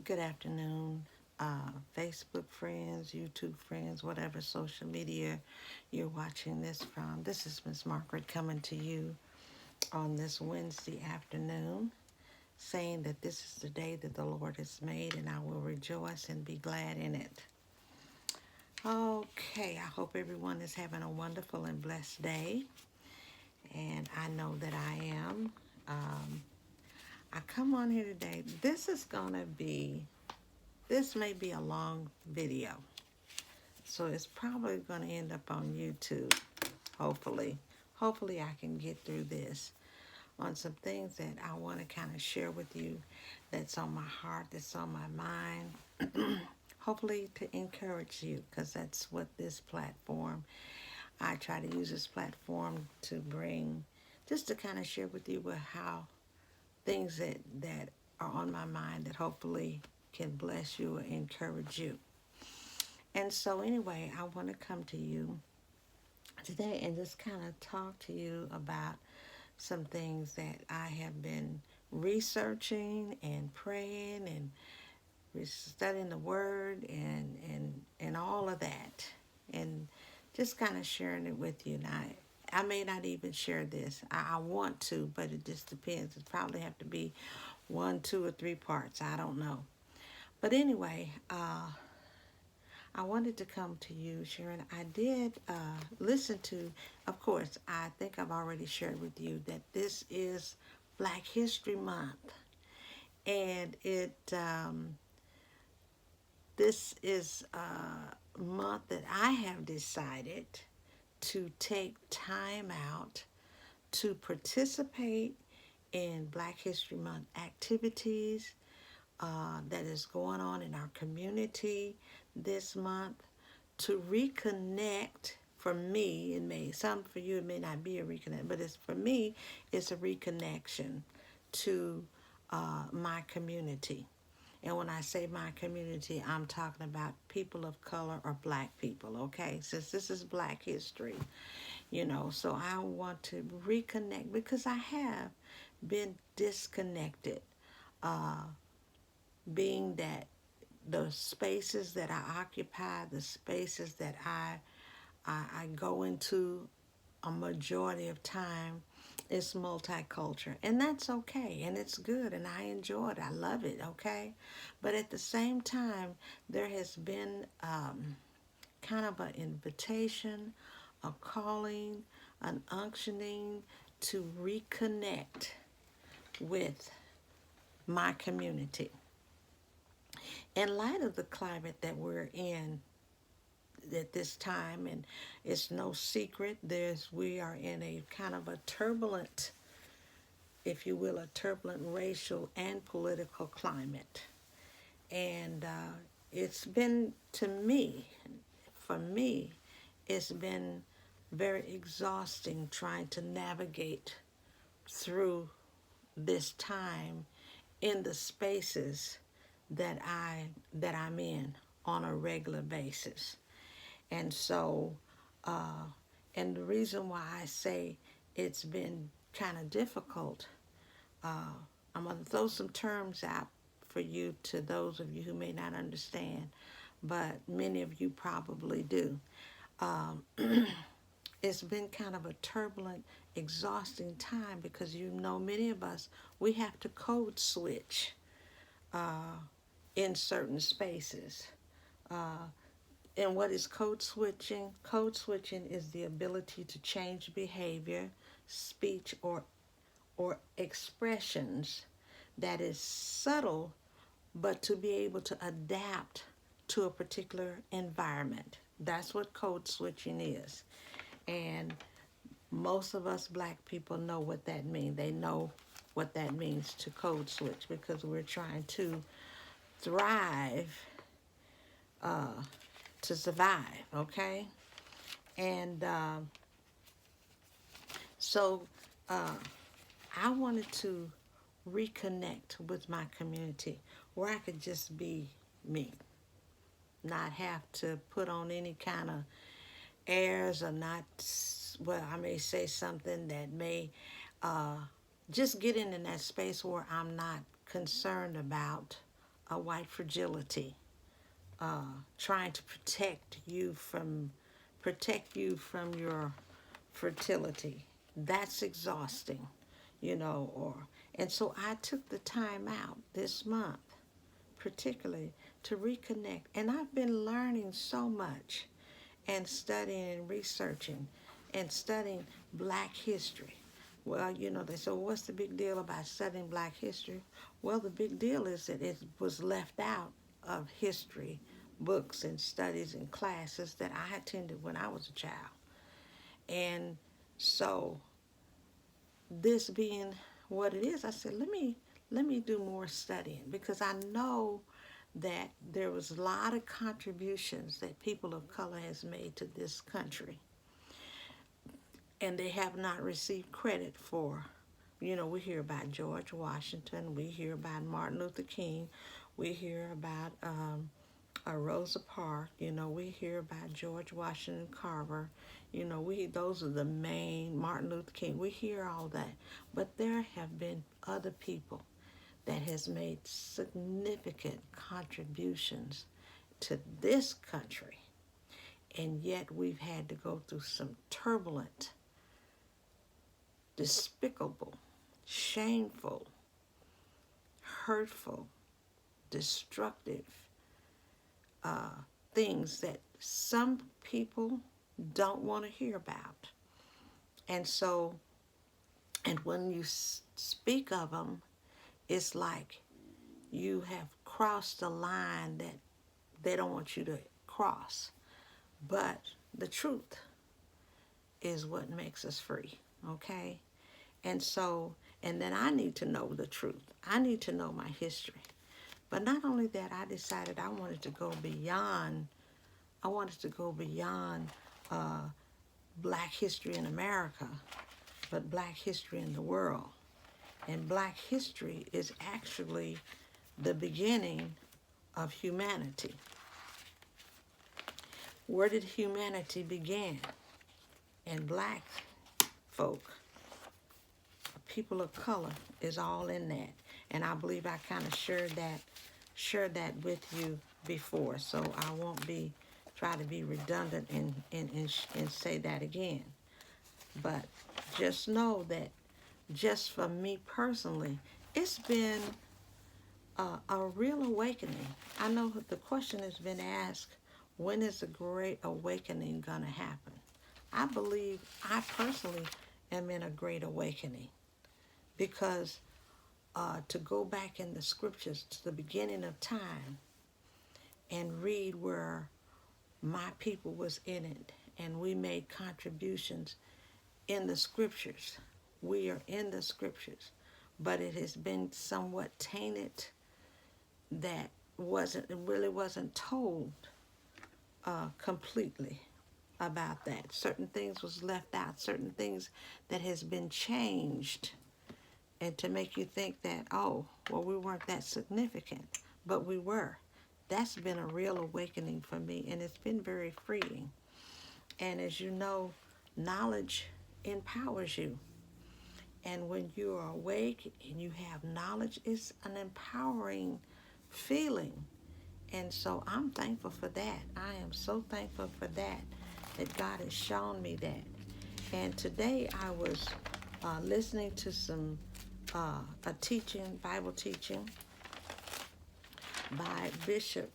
Good afternoon, Facebook friends, YouTube friends, whatever social media you're watching this from. This is Miss Margaret coming to you on this Wednesday afternoon, saying that this is the day that the Lord has made, and I will rejoice and be glad in it. Okay, I hope everyone is having a wonderful and blessed day, and I know that I am. I come on here today. This may be a long video. So it's probably going to end up on YouTube, hopefully. Hopefully I can get through this on some things that I want to kind of share with you that's on my heart, that's on my mind. Hopefully to encourage you, because that's what this platform, I try to use this platform to bring, just to kind of share with you how things that are on my mind that hopefully can bless you or encourage you. And so anyway, I want to come to you today and just kind of talk to you about some things that I have been researching and praying and studying the word and all of that, and just kind of sharing it with you. Now, I may not even share this. I want to, but it just depends. It probably have to be one, two, or three parts. I don't know. But anyway, I wanted to come to you, Sharon. I did listen to, of course, I think I've already shared with you that this is Black History Month. And this is a month that I have decided to take time out to participate in Black History Month activities that is going on in our community this month, to reconnect. For me, some for you it may not be a reconnect, but it's for me, it's a reconnection to my community. And when I say my community, I'm talking about people of color or black people, okay? Since this is Black history, so I want to reconnect because I have been disconnected, being that the spaces that I occupy, the spaces that I go into a majority of time, is multicultural. And that's okay. And it's good. And I enjoy it. I love it. Okay. But at the same time, there has been kind of an invitation, a calling, an unctioning to reconnect with my community. In light of the climate that we're in at this time, and it's no secret, we are in a kind of a turbulent, if you will, a turbulent racial and political climate. And it's been, for me, it's been very exhausting trying to navigate through this time in the spaces that I'm in on a regular basis. And so, and the reason why I say it's been kind of difficult, I'm going to throw some terms out for you, to those of you who may not understand, but many of you probably do. Um, it's been kind of a turbulent, exhausting time because many of us, we have to code switch in certain spaces. And what is code switching? Code switching is the ability to change behavior, speech, or expressions that is subtle, but to be able to adapt to a particular environment. That's what code switching is. And most of us black people know what that means. They know what that means to code switch, because we're trying to thrive, to survive, okay? And so I wanted to reconnect with my community where I could just be me, not have to put on any kind of airs, or not, well, I may say something that may just get in that space where I'm not concerned about a white fragility, trying to protect you from your fertility. That's exhausting, and so I took the time out this month, particularly to reconnect. And I've been learning so much and studying and researching and studying Black history. Well, they say, well, what's the big deal about studying Black history? Well, the big deal is that it was left out of history books and studies and classes that I attended when I was a child. And so, this being what it is, I said, let me do more studying, because I know that there was a lot of contributions that people of color has made to this country, and they have not received credit for. We hear about George Washington, we hear about Martin Luther King, we hear about Rosa Parks, we hear about George Washington Carver, those are the main, Martin Luther King, we hear all that. But there have been other people that has made significant contributions to this country, and yet we've had to go through some turbulent, despicable, shameful, hurtful, destructive things that some people don't want to hear about. And so, and when you speak of them, it's like you have crossed a line that they don't want you to cross. But the truth is what makes us free, okay? And so, and then I need to know the truth. I need to know my history. But not only that, I decided I wanted to go beyond Black history in America, but Black history in the world. And Black history is actually the beginning of humanity. Where did humanity begin? And Black folk, people of color, is all in that. And I believe I kind of shared that with you before, so I won't try to be redundant and say that again. But just know that, just for me personally, it's been a real awakening. I know the question has been asked, when is the great awakening going to happen? I believe I personally am in a great awakening, because to go back in the scriptures to the beginning of time and read where my people was in it, and we made contributions in the scriptures. We are in the scriptures, but it has been somewhat tainted, that it really wasn't told completely about that. Certain things was left out, certain things that has been changed, and to make you think that, oh, well, we weren't that significant, but we were. That's been a real awakening for me, and it's been very freeing. And as you know, knowledge empowers you. And when you are awake and you have knowledge, it's an empowering feeling. And so I'm thankful for that. I am so thankful for that God has shown me that. And today I was listening to some Bible teaching by Bishop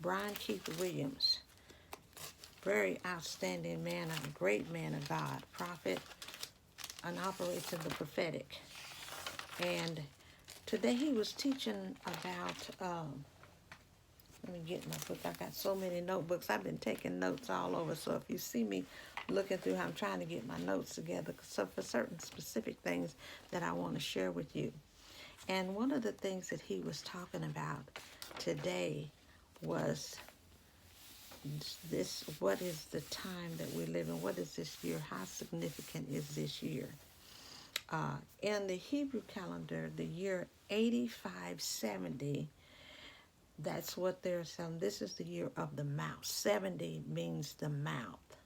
Brian Keith Williams. Very outstanding man, a great man of God, prophet, and operates in the prophetic. And today he was teaching about, let me get my book. I've got so many notebooks. I've been taking notes all over. So if you see me looking through, I'm trying to get my notes together, so for certain specific things that I want to share with you. And one of the things that he was talking about today was this: what is the time that we live in? What is this year? How significant is this year? In the Hebrew calendar, the year 8570, that's what they're saying. This is the year of the mouth. 70 means the mouth,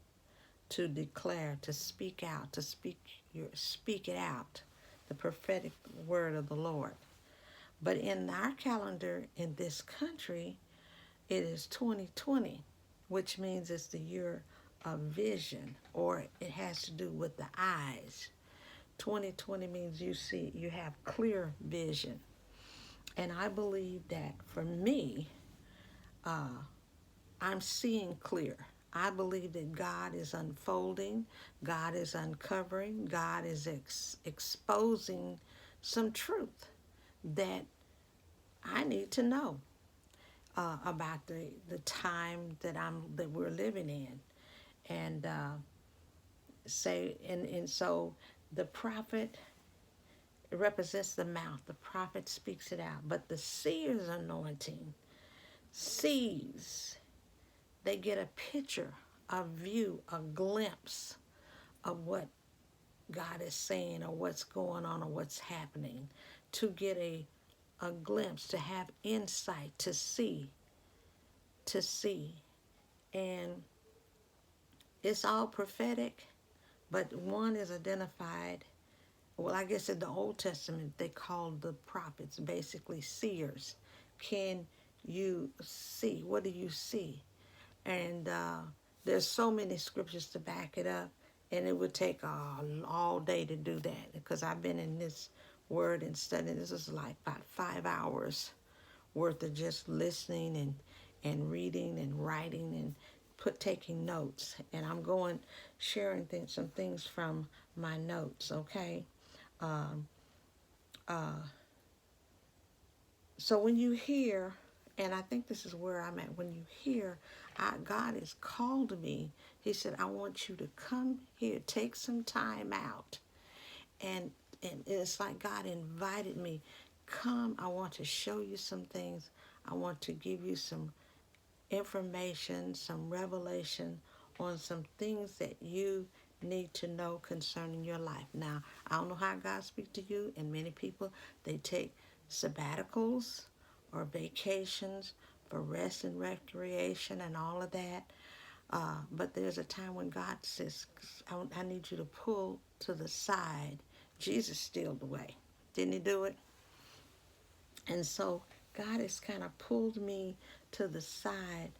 to declare, to speak out, to speak it out, the prophetic word of the Lord. But in our calendar in this country, it is 2020, which means it's the year of vision, or it has to do with the eyes. 2020 means you have clear vision. And I believe that for me, I'm seeing clear. I believe that God is unfolding, God is uncovering, God is exposing some truth that I need to know about the time that we're living in, and so the prophet represents the mouth. The prophet speaks it out, but the seer's anointing sees. They get a picture, a view, a glimpse of what God is saying or what's going on or what's happening, to get a glimpse, to have insight, to see. And it's all prophetic, but one is identified. Well, I guess in the Old Testament, they called the prophets basically seers. Can you see? What do you see? And there's so many scriptures to back it up, and it would take all day to do that, because I've been in this word and studying. This is like about 5 hours worth of just listening and reading and writing and taking notes. And I'm sharing some things from my notes, okay? Um, so when you hear, and I think this is where I'm at, when you hear, God has called me, he said, I want you to come here, take some time out. And it's like God invited me, come, I want to show you some things. I want to give you some information, some revelation on some things that you need to know concerning your life. Now, I don't know how God speaks to you, and many people, they take sabbaticals or vacations for rest and recreation and all of that. But there's a time when God says, I need you to pull to the side. Jesus stealed the way. Didn't he do it? And so God has kind of pulled me to the side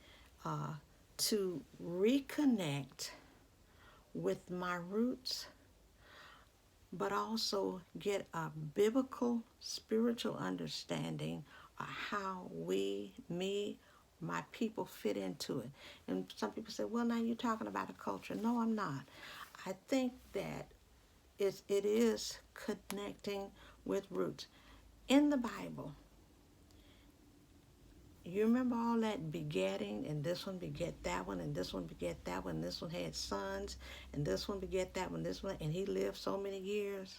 uh, to reconnect with my roots, but also get a biblical, spiritual understanding of how my people fit into it. And some people say, well, now you're talking about a culture. No, I'm not. I think that it is connecting with roots. In the Bible, you remember all that begetting, and this one beget that one, and this one beget that one, and this one had sons, and this one beget that one, this one, and he lived so many years?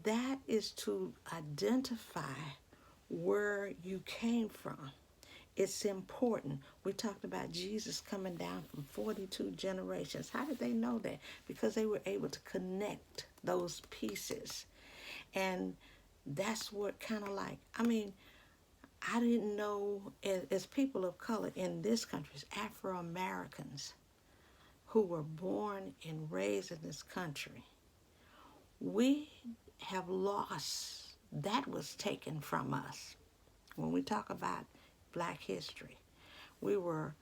That is to identify where you came from. It's important. We talked about Jesus coming down from 42 generations. How did they know that? Because they were able to connect those pieces. And that's what kind of like, I didn't know, as people of color in this country, as Afro-Americans who were born and raised in this country, we have lost, that was taken from us. When we talk about Black history, we were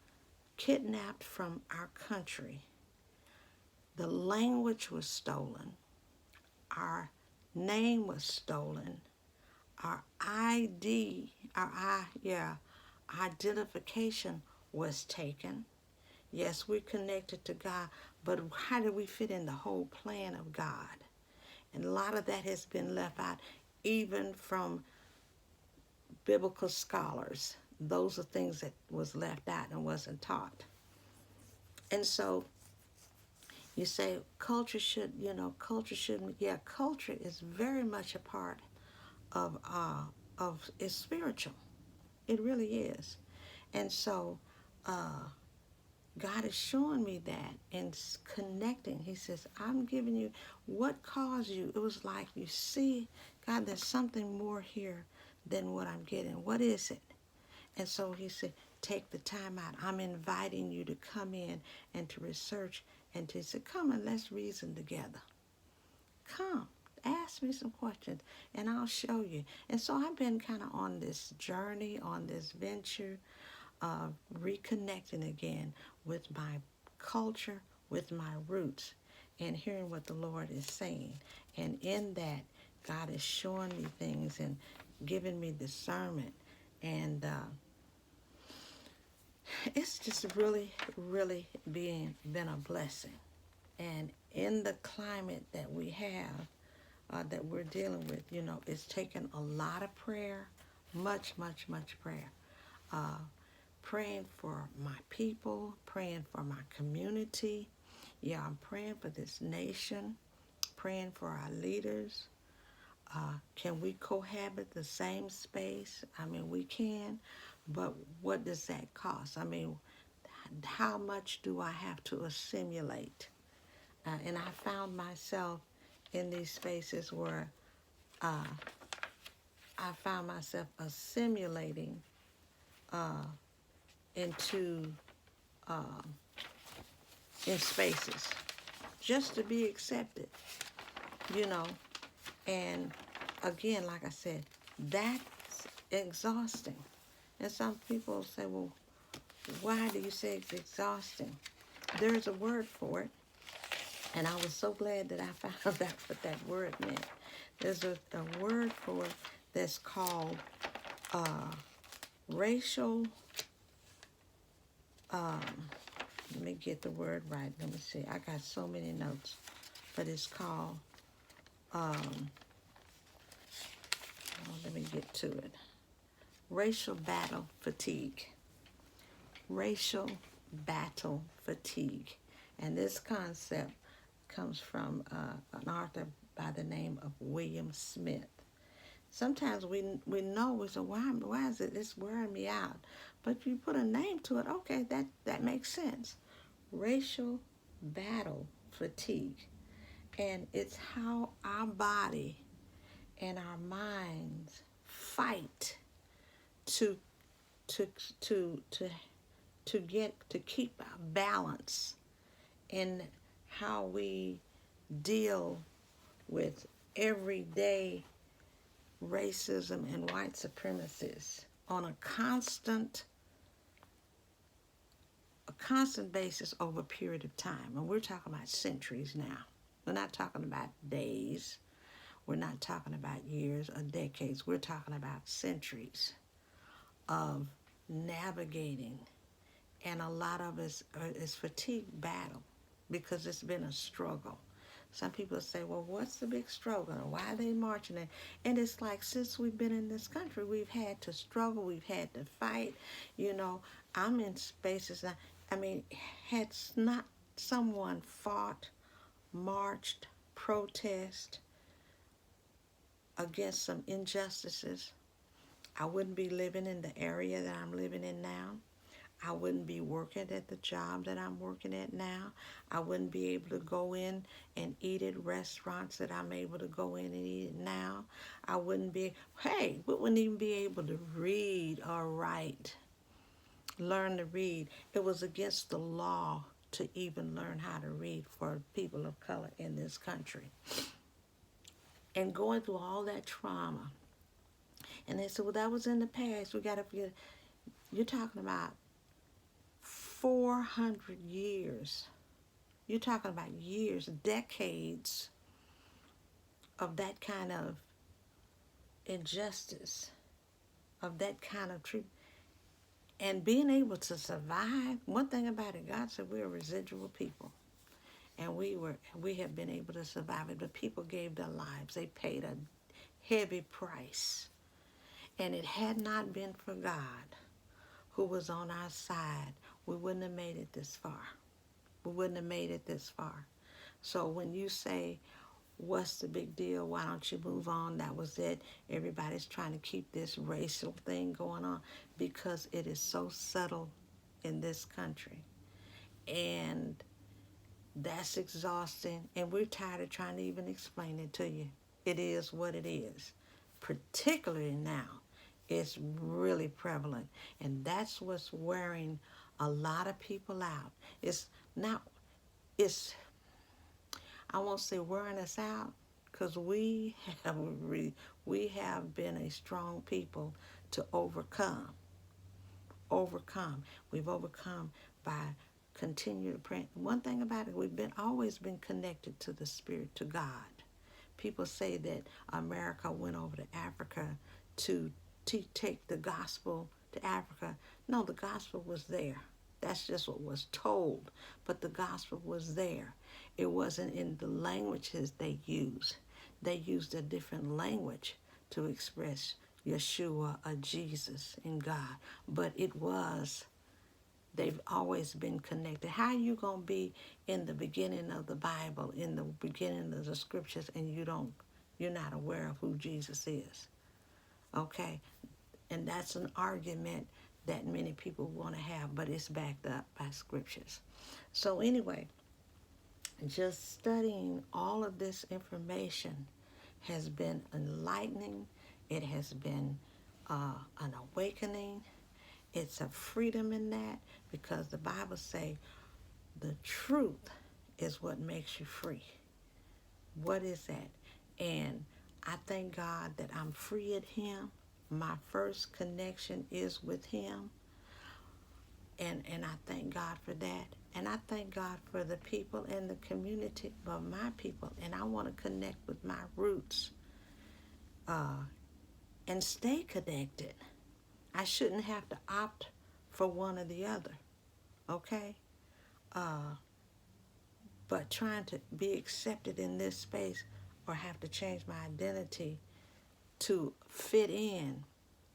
kidnapped from our country. The language was stolen. Our name was stolen. Our identification was taken. Yes, we're connected to God, but how do we fit in the whole plan of God? And a lot of that has been left out, even from biblical scholars. Those are things that was left out and wasn't taught. And so you say culture shouldn't. Yeah, culture is very much a part of it's spiritual. It really is. And so God is showing me that and connecting. He says, I'm giving you what caused you. It was like, you see, God, there's something more here than what I'm getting. What is it? And so he said, take the time out. I'm inviting you to come in and to research and to say, come and let's reason together. Come. Ask me some questions and I'll show you. And so I've been kind of on this journey, on this venture of reconnecting again with my culture, with my roots, and hearing what the Lord is saying. And in that, God is showing me things and giving me discernment. And it's just really, really been a blessing. And in the climate that we have, that we're dealing with, it's taken a lot of prayer, much, much, much prayer. Uh, Praying for my people, praying for my community. Yeah, I'm praying for this nation, praying for our leaders. Can we cohabit the same space? I mean, we can, but what does that cost? I mean, how much do I have to assimilate? And I found myself in these spaces where uh, I found myself assimilating into in spaces just to be accepted, you know. And again, like I said, that's exhausting. And some people say, well, why do you say it's exhausting? There's a word for it, and I was so glad that I found out what that word meant. There's a word for it that's called racial, let me get the word right. Let me see. I got so many notes, but it's called, let me get to it. Racial battle fatigue. Racial battle fatigue. And this concept comes from an author by the name of William Smith. Sometimes we know, we say, why is it's wearing me out? But you put a name to it, okay, that makes sense. Racial battle fatigue. And it's how our body and our minds fight to to to to to keep our balance in how we deal with everyday racism and white supremacists on a constant basis over a period of time. And we're talking about centuries now. We're not talking about days. We're not talking about years or decades. We're talking about centuries of navigating. And a lot of us is fatigue battle because it's been a struggle. Some people say, well, what's the big struggle? Or why are they marching? And it's like, since we've been in this country, we've had to struggle. We've had to fight. I'm in spaces. I mean, had not someone fought, marched, protest against some injustices, I wouldn't be living in the area that I'm living in now. I wouldn't be working at the job that I'm working at now. I wouldn't be able to go in and eat at restaurants that I'm able to go in and eat at now. We wouldn't even be able to read or write, learn to read. It was against the law to even learn how to read for people of color in this country. And going through all that trauma. And they said, well, that was in the past. We got to forget. You're talking about 400 years. You're talking about years, decades of that kind of injustice, of that kind of treatment. And being able to survive, one thing about it, God said we're a residual people. And we have been able to survive it. But people gave their lives. They paid a heavy price. And it had not been for God, who was on our side, we wouldn't have made it this far. We wouldn't have made it this far. So when you say, what's the big deal? Why don't you move on? That was it. Everybody's trying to keep this racial thing going on because it is so subtle in this country. And that's exhausting. And we're tired of trying to even explain it to you. It is what it is. Particularly now, it's really prevalent. And that's what's wearing a lot of people out. It's, I won't say wearing us out, because have we have been a strong people to overcome. We've overcome by continued praying. One thing about it, we've been always been connected to the Spirit, to God. People say that America went over to Africa to take the gospel to Africa. No, the gospel was there. That's just what was told. But the gospel was there. It wasn't in the languages they used. They used a different language to express Yeshua or Jesus in God. But they've always been connected. How are you going to be in the beginning of the Bible, in the beginning of the scriptures, and you're not aware of who Jesus is? Okay? And that's an argument that many people want to have, but it's backed up by scriptures. So anyway, just studying all of this information has been enlightening. It has been an awakening. It's a freedom in that, because the Bible say the truth is what makes you free. What is that? And I thank God that I'm free at Him. My first connection is with Him. And I thank God for that. And I thank God for the people in the community of my people. And I want to connect with my roots and stay connected. I shouldn't have to opt for one or the other, okay? But trying to be accepted in this space or have to change my identity to fit in,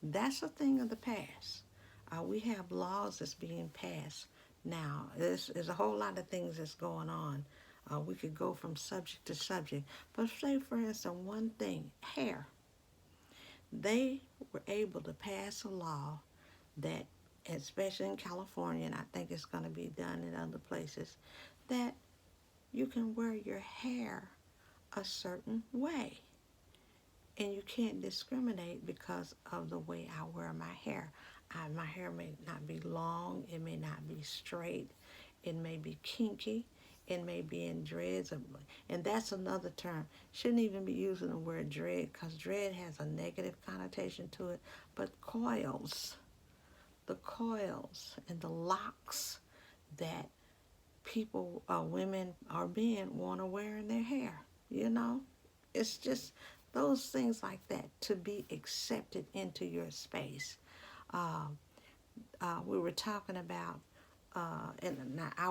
that's a thing of the past. We have laws that's being passed now. There's a whole lot of things that's going on. We could go from subject to subject. But say, for instance, one thing, hair. They were able to pass a law that, especially in California, and I think it's going to be done in other places, that you can wear your hair a certain way. And you can't discriminate because of the way I wear my hair. My hair may not be long. It may not be straight. It may be kinky. It may be in dreads. And that's another term. Shouldn't even be using the word dread, because dread has a negative connotation to it. But the coils and the locks that people, women or men, want to wear in their hair, It's just those things like that, to be accepted into your space. We were talking about,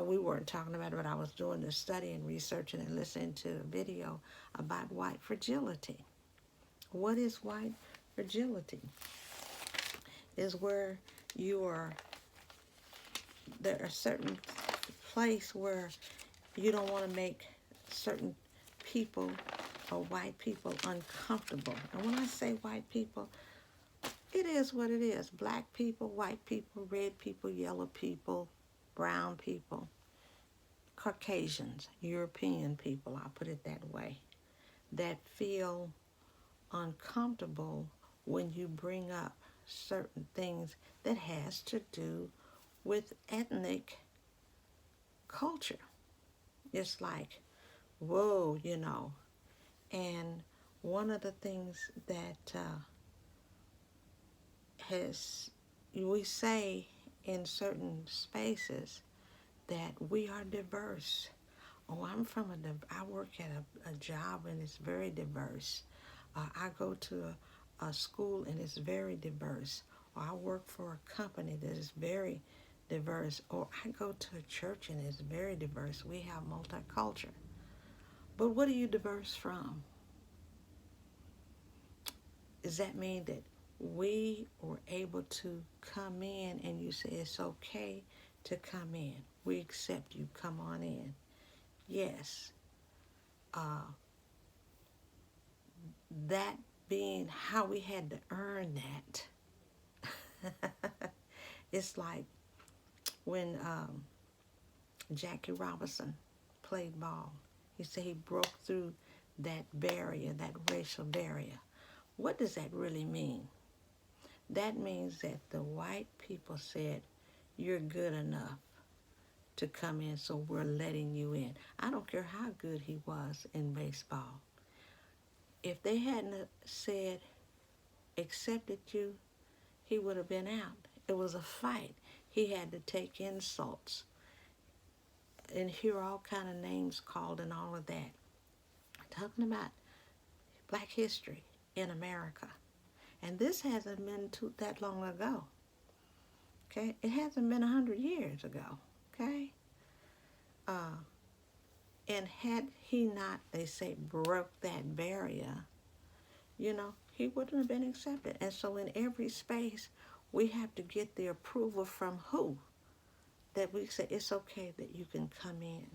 we weren't talking about it, but I was doing the study and researching and listening to a video about white fragility. What is white fragility? Is where there are certain place where you don't want to make certain people or white people uncomfortable. And when I say white people, it is what it is. Black people, white people, red people, yellow people, brown people, Caucasians, European people, I'll put it that way, that feel uncomfortable when you bring up certain things that has to do with ethnic culture. It's like, whoa, And one of the things that we say in certain spaces that we are diverse. Oh, I work at a job and it's very diverse. I go to a school and it's very diverse. Or I work for a company that is very diverse. Or I go to a church and it's very diverse. We have multicultural. But what are you diverse from? Does that mean that we were able to come in and you say it's okay to come in? We accept you. Come on in. Yes. That being how we had to earn that. It's like when Jackie Robinson played ball. He said he broke through that barrier, that racial barrier. What does that really mean? That means that the white people said, you're good enough to come in, so we're letting you in. I don't care how good he was in baseball. If they hadn't said, accepted you, he would have been out. It was a fight. He had to take insults and hear all kind of names called and all of that. Talking about Black history in America. And this hasn't been that long ago. Okay? It hasn't been 100 years ago. Okay? And had he not, they say, broke that barrier, he wouldn't have been accepted. And so in every space, we have to get the approval from who? That we say, it's okay that you can come in.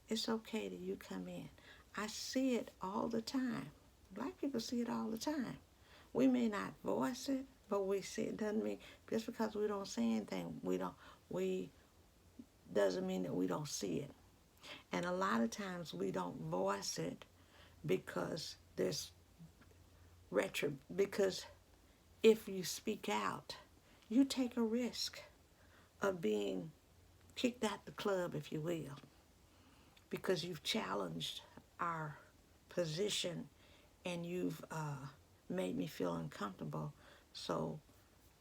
It's okay that you come in. I see it all the time. Black people see it all the time. We may not voice it, but we see it. Doesn't mean just because we don't say anything, we doesn't mean that we don't see it. And a lot of times we don't voice it because because if you speak out, you take a risk of being kicked out the club, if you will, because you've challenged our position and you've made me feel uncomfortable. So,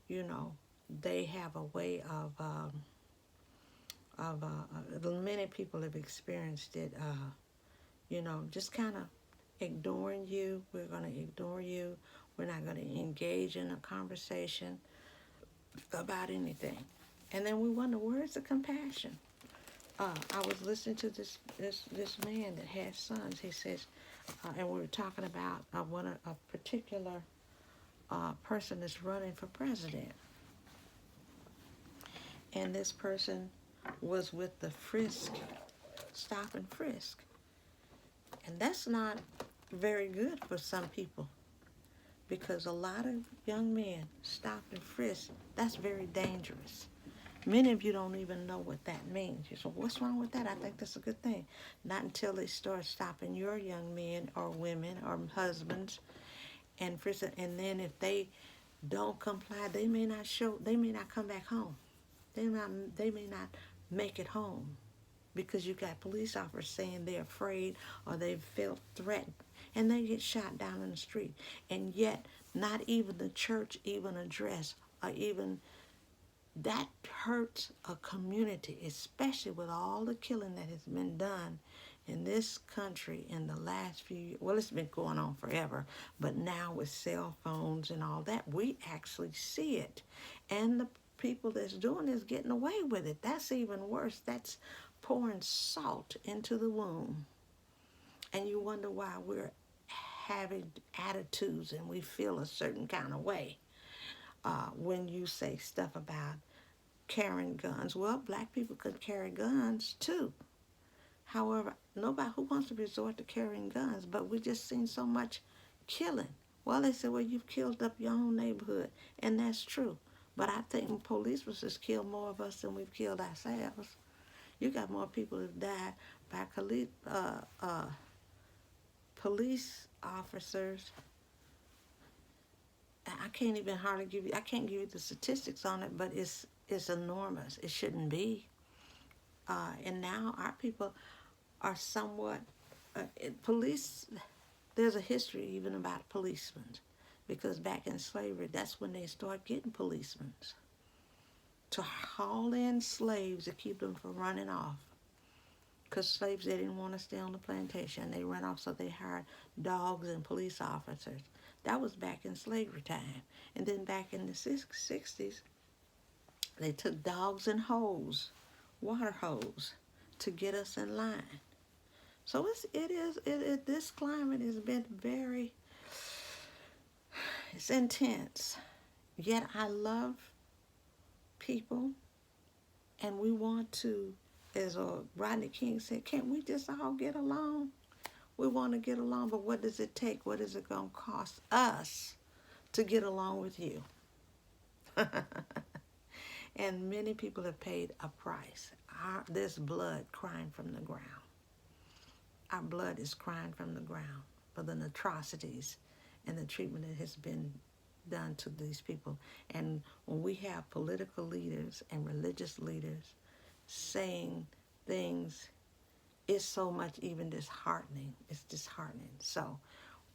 they have a way many people have experienced it, just kind of ignoring you. We're going to ignore you. We're not going to engage in a conversation about anything. And then we wonder, where's the compassion? I was listening to this man that has sons. He says, and we were talking about a particular person that's running for president. And this person was with the frisk, stop and frisk. And that's not very good for some people, because a lot of young men stop and frisk. That's very dangerous. Many of you don't even know what that means. You say, what's wrong with that? I think that's a good thing. Not until they start stopping your young men or women or husbands and frisk. And then if they don't comply, they may not come back home. They may not make it home, because you got police officers saying they're afraid or they've felt threatened, and they get shot down in the street. And yet, not even the church even address, or even that hurts a community, especially with all the killing that has been done in this country in the last few years. Well, it's been going on forever, but now with cell phones and all that, we actually see it. And the people that's doing this getting away with it. That's even worse. That's pouring salt into the wound. And you wonder why we're having attitudes and we feel a certain kind of way when you say stuff about carrying guns. Well, black people could carry guns too. However, nobody who wants to resort to carrying guns, but we just seen so much killing. Well, they say, well, you've killed up your own neighborhood, and that's true. But I think police was just killed more of us than we've killed ourselves. You got more people who've died by police officers. I can't even hardly give you. I can't give you the statistics on it, but it's enormous. It shouldn't be. And now our people are somewhat police. There's a history even about policemen, because back in slavery, that's when they start getting policemen to haul in slaves to keep them from running off. Because slaves, they didn't want to stay on the plantation. They ran off, so they hired dogs and police officers. That was back in slavery time. And then back in the 60s, they took dogs and hose, water hose, to get us in line. So this climate has been it's intense. Yet I love people, and we want to, as Rodney King said, can't we just all get along? We want to get along, but what does it take? What is it going to cost us to get along with you? And many people have paid a price. There's blood crying from the ground. Our blood is crying from the ground for the atrocities and the treatment that has been done to these people. And when we have political leaders and religious leaders saying things, it's so much even disheartening. It's disheartening. So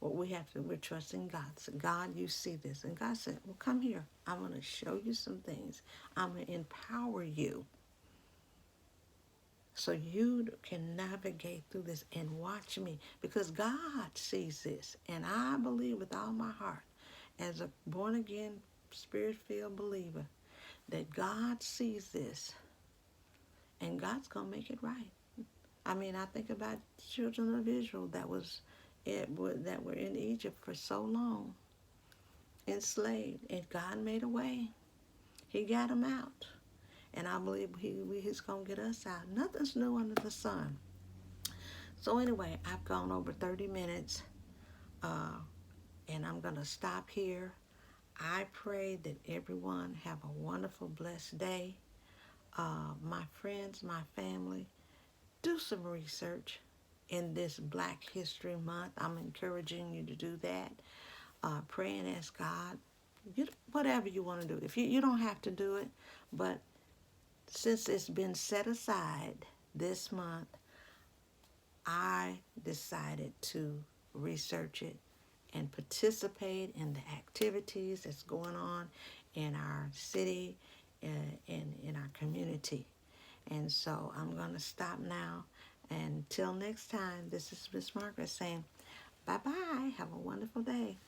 What we have to, we're trusting God. So God, you see this. And God said, well, come here. I'm going to show you some things. I'm going to empower you so you can navigate through this and watch me, because God sees this. And I believe with all my heart, as a born again, spirit filled believer, that God sees this and God's going to make it right. I mean, I think about the children of Israel that were in Egypt for so long, enslaved, and God made a way. He got them out. And I believe he's going to get us out. Nothing's new under the sun. So anyway, I've gone over 30 minutes, and I'm going to stop here. I pray that everyone have a wonderful, blessed day. My friends, my family, do some research in this Black History Month. I'm encouraging you to do that. Pray and ask God, whatever you want to do. If you don't have to do it, but since it's been set aside this month, I decided to research it and participate in the activities that's going on in our city and in our community. And so I'm going to stop now. Until next time, this is Miss Margaret saying bye-bye. Have a wonderful day.